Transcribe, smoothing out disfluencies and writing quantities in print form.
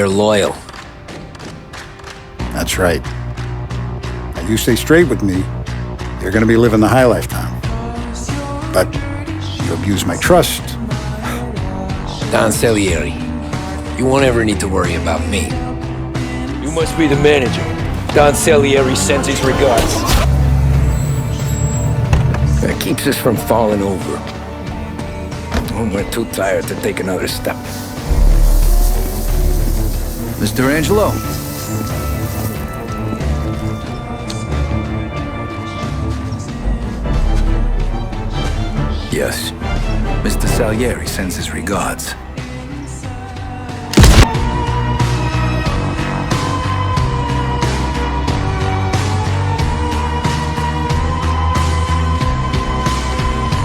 they're loyal. That's right. Now you stay straight with me, you're gonna be living the high life now. But you abuse my trust. Don Salieri, you won't ever need to worry about me. You must be the manager. Don Salieri sends his regards. That keeps us from falling over. When we're too tired to take another step. Mr. Angelo. Yes. Mr. Salieri sends his regards.